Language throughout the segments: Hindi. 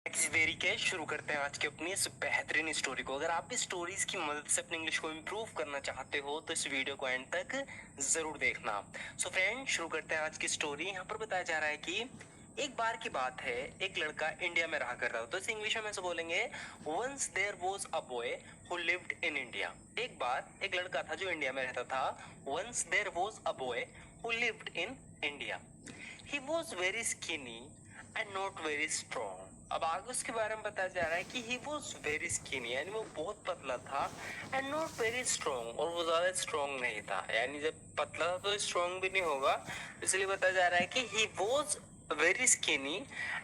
इस देरी के शुरू करते हैं आज की अपनी इस बेहतरीन स्टोरी को। अगर आप भी स्टोरीज की मदद से अपनी इंग्लिश को इम्प्रूव करना चाहते हो तो इस वीडियो को एंड तक जरूर देखना। सो फ्रेंड, शुरू करते हैं आज की स्टोरी। यहाँ पर बताया जा रहा है कि एक बार की बात है, एक लड़का इंडिया में रहा करता था। तो इसे इंग्लिश में से बोलेंगे, once there was a boy who lived in India. एक बार एक लड़का था जो इंडिया में रहता था। Once there was a boy who lived in India. He was very skinny and not very strong. अब आगे उसके बारे में बताया जा रहा है कि ही वॉज वेरी स्किनी, यानी वो बहुत पतला था, एंड नॉट वेरी स्ट्रॉन्ग, और वो ज्यादा स्ट्रॉन्ग नहीं था। यानी जब पतला था तो स्ट्रॉन्ग भी नहीं होगा, इसलिए बताया जा रहा है कि ही was very skinny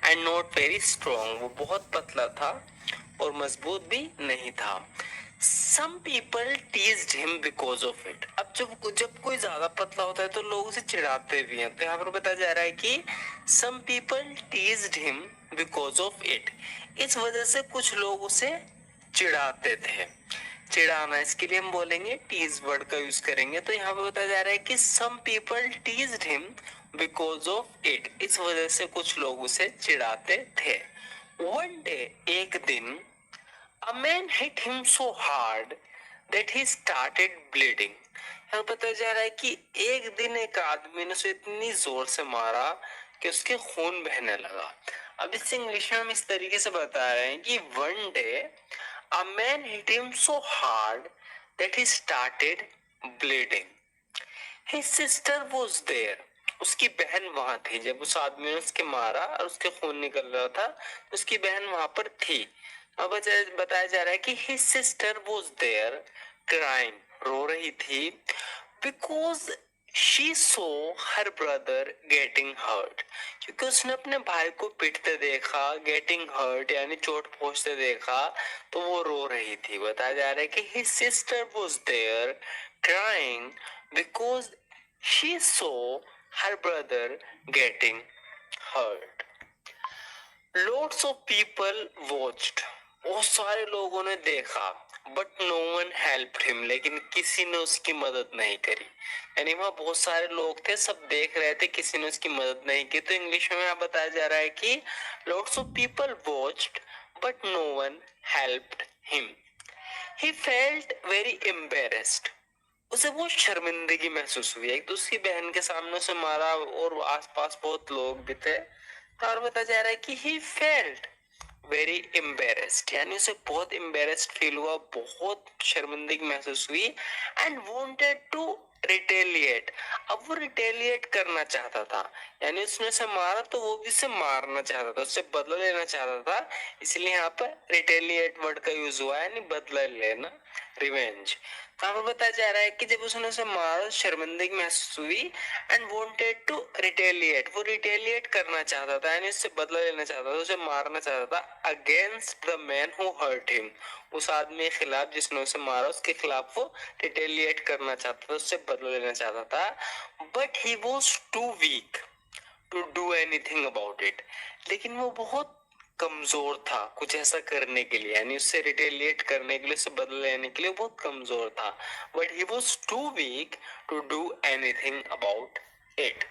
and not very strong. वो बहुत पतला था और मजबूत भी नहीं था। Some people teased him because of it. अब जब कोई ज्यादा पतला होता है तो लोग उसे चिढ़ाते भी हैं। तो यहाँ पर बताया जा रहा है कि some people teased him because of it. इस वजह से कुछ लोग उसे चिढ़ाते थे। चिढ़ाना, इसके लिए हम बोलेंगे टीज वर्ड का यूज करेंगे। तो यहाँ पे बताया जा रहा है कि some people teased him because of it. इस वजह से कुछ लोग उसे चिढ़ाते थे। One day, एक दिन, A man hit him so hard that he started bleeding. यहाँ बताया जा रहा है कि एक दिन एक आदमी ने उसे इतनी जोर से मारा कि उसके खून बहने लगा। अब इस इंग्लिश में हम इस तरीके से बता रहे हैं कि one day a man hit him so hard that he started bleeding. His sister was there. उसकी बहन वहां थी। जब उस आदमी ने उसके मारा और उसके खून निकल रहा था तो उसकी बहन वहां पर थी। अब बताया जा रहा है कि his sister was there crying, रो रही थी, because she saw her brother getting hurt, क्योंकि उसने अपने भाई को पिटते देखा, getting hurt यानी चोट पहुंचते देखा, तो वो रो रही थी। बताया जा रहा है कि his sister was there crying because she saw her brother getting hurt. Lots of people watched. बहुत सारे लोगों ने देखा, but no one helped him, लेकिन किसी ने उसकी मदद नहीं करी। यानी वहां बहुत सारे लोग थे, सब देख रहे थे, किसी ने उसकी मदद नहीं की। तो इंग्लिश में यहाँ बताया जा रहा है कि lots of people watched, but no one helped him. He felt very embarrassed. उसे बहुत शर्मिंदगी महसूस हुई। एक तो उसकी बहन के सामने उसे मारा और आसपास बहुत लोग भी थे। और बताया जा रहा है कि he felt वेरी एम्बेरेस्ड, यानी उसे बहुत एम्बेरेस्ड फील हुआ, बहुत शर्मिंदगी महसूस हुई। एंड वांटेड टू रिटेलिएट, अब वो रिटेलिएट करना चाहता था, यानी उसने उसे मारा तो वो भी उसे मारना चाहता था, उससे बदला लेना चाहता था। इसलिए यहाँ पर रिटेलिएट वर्ड का यूज हुआ है, यानी बदला लेना, रिवेंज। यहाँ पर बताया जा रहा है कि जब उसने उसे मारा शर्मिंदगी महसूस हुई, एंड वांटेड टू रिटेलिएट, वो रिटेलिएट करना चाहता था, यानी उससे बदला लेना चाहता था, उसे मारना चाहता था। Against the man who hurt him, उस आदमी के खिलाफ जिसने उसे मारा, उसके खिलाफ वो रिटेलिएट करना चाहता था, उससे बदला लेना चाहता था। But he was too weak to do anything about it, लेकिन वो बहुत कमजोर था कुछ ऐसा करने के लिए, यानी उससे रिटेलिएट करने के लिए, उससे बदला लेने के लिए बहुत कमजोर था। But he was too weak to do anything about it.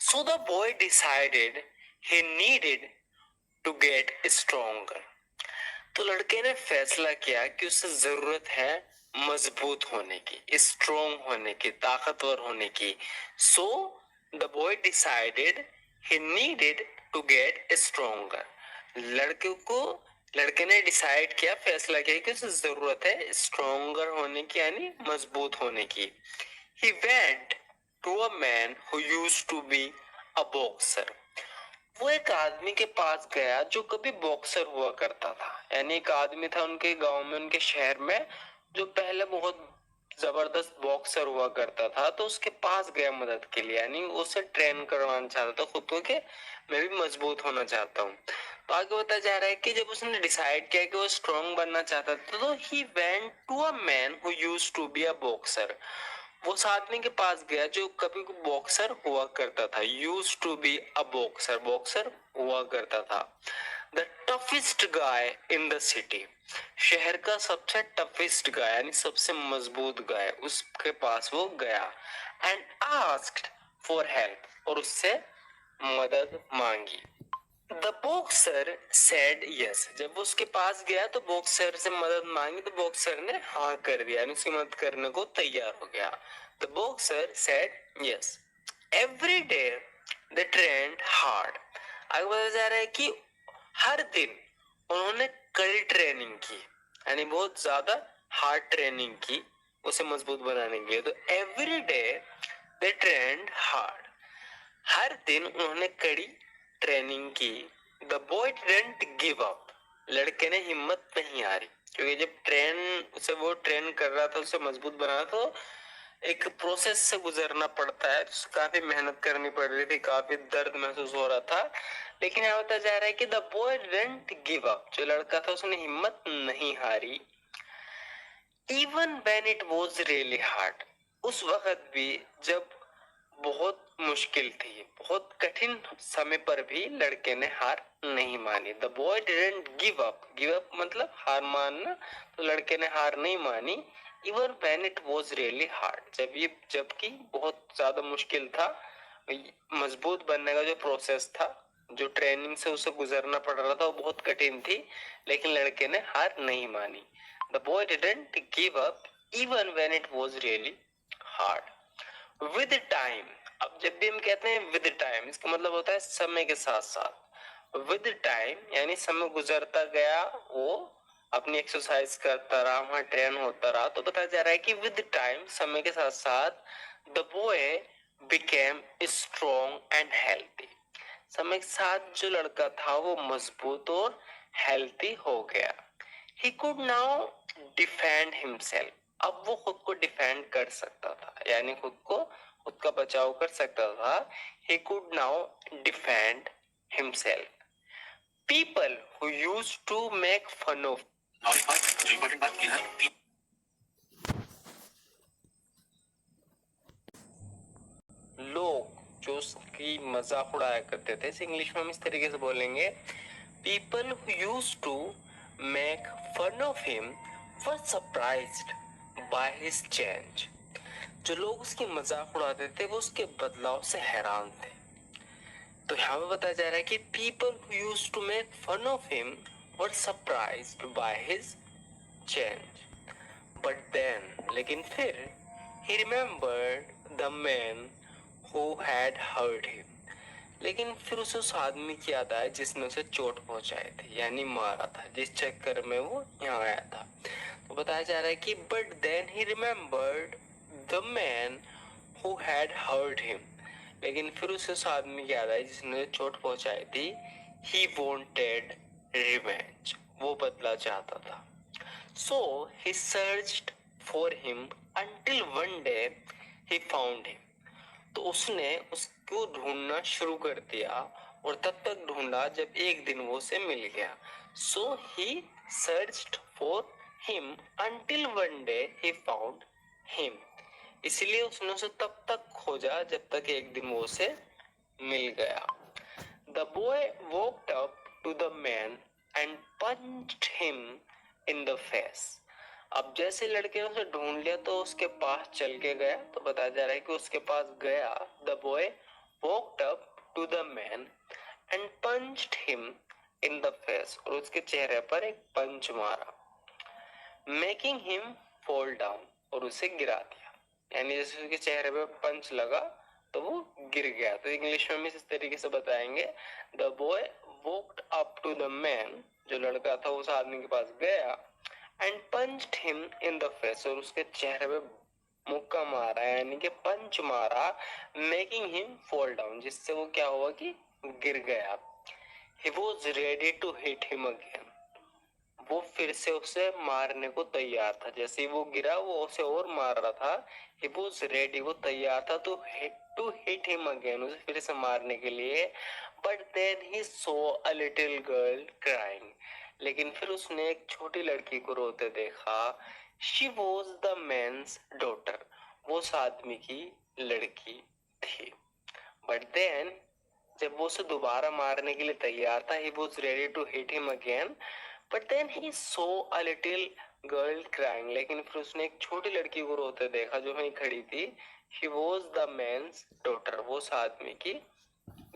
So the boy decided he needed to get stronger. तो लड़के ने फैसला किया कि उसे जरूरत है मजबूत होने की, स्ट्रोंग होने की, ताकतवर होने की। So the boy decided he needed to get stronger. लड़के ने डिसाइड किया, फैसला किया कि उसे जरूरत है स्ट्रोंगर होने की, यानी मजबूत होने की। He went to a man who used to be a boxer. वो एक आदमी के पास गया जो कभी बॉक्सर हुआ करता था, यानी एक आदमी था उनके गांव में, उनके शहर में, जो पहले बहुत जबरदस्त बॉक्सर हुआ करता था। तो उसके पास गया मदद के लिए, यानी उसे ट्रेन करवाना चाहता था खुद को, कि मैं भी मजबूत होना चाहता हूँ। तो आगे बताया जा रहा है कि जब उसने डिसाइड किया कि वो स्ट्रॉन्ग बनना चाहता था, तो he went to a man who used to be a boxer. वो उस आदमी के पास गया जो कभी बॉक्सर हुआ करता था, use to be a boxer, boxer हुआ करता था। The toughest guy in the city, शहर का सबसे टफेस्ट गाय, यानी सबसे मजबूत गाय, उसके पास वो गया। एंड आस्क्ड फॉर हेल्प, और उससे मदद मांगी। The boxer said yes. जब वो उसके पास गया तो बॉक्सर से मदद मांगी तो बॉक्सर ने हाँ कर दिया, यानी उसकी मदद करने को तैयार हो गया। The boxer said yes. Every day they trained hard. आगे बताया जा रहा है कि हर दिन उन्होंने कड़ी ट्रेनिंग की, यानी बहुत ज्यादा हार्ड ट्रेनिंग की उसे मजबूत बनाने के लिए। तो every day they trained hard, हर दिन उन्होंने कड़ी ट्रेनिंग की। The boy didn't give up, लड़के ने हिम्मत नहीं हारी, क्योंकि जब उसे वो ट्रेन कर रहा था, उसे मजबूत बना रहा, तो एक प्रोसेस से गुजरना पड़ता है, काफी मेहनत करनी पड़ रही थी, काफी दर्द महसूस हो रहा था। लेकिन यहाँ बताया जा रहा है कि the boy didn't give up, जो लड़का था उसने हिम्मत नहीं हारी। Even when it was really hard, उस वक्त भी जब बहुत मुश्किल थी, बहुत कठिन समय पर भी लड़के ने हार नहीं मानी। The boy didn't give up, give up मतलब हार मानना, तो लड़के ने हार नहीं मानी। Even when it was really hard, जबकि बहुत ज्यादा मुश्किल था, मजबूत बनने का जो प्रोसेस था, जो ट्रेनिंग से उसे गुजरना पड़ रहा था, वो बहुत कठिन थी, लेकिन लड़के ने हार नहीं मानी। The boy didn't give up even when it was really hard. With time, अब जब भी हम कहते हैं विद टाइम, इसका मतलब होता है समय के साथ साथ। विद टाइम यानी समय गुजरता गया, वो अपनी एक्सरसाइज करता रहा, वहां ट्रेन होता रहा, तो बताया जा रहा है कि विद टाइम, समय के साथ साथ, the boy became strong and healthy, समय के साथ जो लड़का था वो मजबूत और हेल्थी हो गया। ही कुड नाउ डिफेंड हिमसेल्फ, अब वो खुद को डिफेंड कर सकता था, यानी खुद का बचाव कर सकता था। He could now defend himself. People who used to make fun of, important बात की ना, लोग जो उसकी मजाक उड़ाया करते थे, इसे इंग्लिश में हम इस तरीके से बोलेंगे, people who used to make fun of him were surprised by his change. जो लोग उसकी मजाक उड़ाते थे वो उसके बदलाव से हैरान थे। तो यहाँ पे बताया जा रहा है कि people who used to make fun of him were surprised by his change. But then, लेकिन फिर, he remembered the man who had hurt him, लेकिन फिर उसे उस आदमी की याद आया जिसने उसे चोट पहुंचाई थी, यानी मारा था, जिस चक्कर में वो यहाँ आया था। तो बताया जा रहा है कि but then he remembered the man who had hurt him, लेकिन फिर उसे उस आदमी की याद आई जिसने चोट पहुंचाई थी। ही वॉन्टेड रिवेंज, वो बदला चाहता था। So he searched for him until one day he found him. तो उसने उसको ढूंढना शुरू कर दिया और तब तक ढूंढा जब एक दिन वो उसे मिल गया। So he searched for him until one day he found him. इसलिए उसने उसे तब तक खोजा जब तक एक दिन वो उसे मिल गया। The boy walked up to the man and punched him in the face. अब जैसे लड़के ने उसे ढूंढ लिया तो उसके पास चल के गया, तो बताया जा रहा है कि उसके पास गया। The boy walked up to the man and punched him in the face, और उसके चेहरे पर एक पंच मारा। Making him fall down, और उसे गिरा दिया, यानी जैसे उसके चेहरे पे पंच लगा तो वो गिर गया। तो इंग्लिश में इस तरीके से बताएंगे, the boy walked up to the man, जो लड़का था उस आदमी के पास गया, and punched him in the face, और उसके चेहरे पे मुक्का मारा, यानी कि पंच मारा, मेकिंग हिम फॉल डाउन, जिससे वो क्या हुआ कि गिर गया। He was ready to hit him again, वो फिर से उसे मारने को तैयार था, जैसे ही वो गिरा वो उसे और मार रहा था। ही वाज रेडी, वो तैयार था टू हिट हिम अगेन, उसे फिर से मारने के लिए। But then he saw a little girl crying, लेकिन फिर उसने एक छोटी लड़की को रोते देखा। She was the man's daughter, वो उस आदमी की लड़की थी। बट देन, जब वो उसे दोबारा मारने के लिए तैयार था, he was ready to hit him again, but then he saw a little girl crying, लेकिन फिर उसने एक छोटी लड़की को रोते देखा जो वहीं खड़ी थी। She was the man's daughter, वो उस आदमी की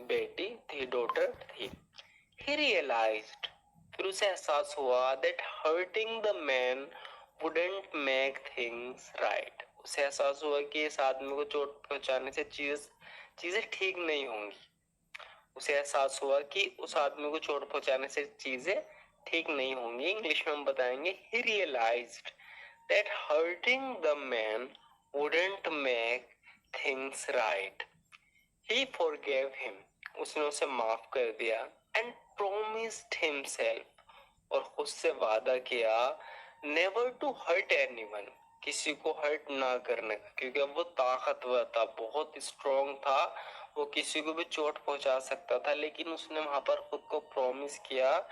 बेटी थी, डॉटर थी। he realized, फिर उसे एहसास हुआ that hurting the man wouldn't make things right. उसे एहसास हुआ कि इस आदमी को चोट पहुंचाने से चीजें ठीक नहीं होंगी। उसे एहसास हुआ कि उस आदमी को चोट पहुंचाने से चीजें ठीक नहीं होंगी। इंग्लिश में हम बताएंगे he realized that hurting the man wouldn't make things right. He forgave him. उसने उसे माफ कर दिया and promised himself. और खुद से वादा किया never to hurt anyone. किसी को हर्ट ना करने का, क्योंकि अब वो ताकतवर था, बहुत स्ट्रॉन्ग था, वो किसी को भी चोट पहुंचा सकता था। लेकिन उसने वहां पर खुद को प्रॉमिस किया,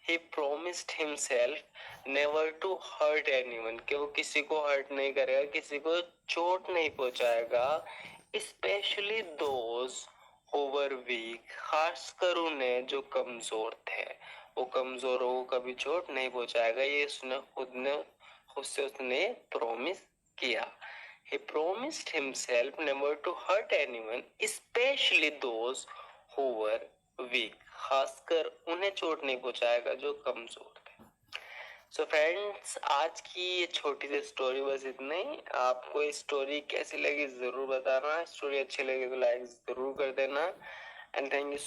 he promised himself never to hurt anyone, कि वो किसी को हर्ट नहीं करेगा, किसी को चोट नहीं पहुंचाएगा, especially those who were weak, खासकर उन्हें जो कमजोर थे। वो कमजोरों को कभी चोट नहीं पहुंचाएगा, ये उसने खुद से उसने प्रॉमिस किया। He promised himself never to hurt anyone, especially those who were weak. खासकर उन्हें चोट नहीं पहुंचाएगा जो कमजोर थे। सो फ्रेंड्स, आज की ये छोटी सी स्टोरी बस इतना ही। आपको ये स्टोरी कैसी लगी जरूर बताना। स्टोरी अच्छी लगी तो लाइक जरूर कर देना। And thank you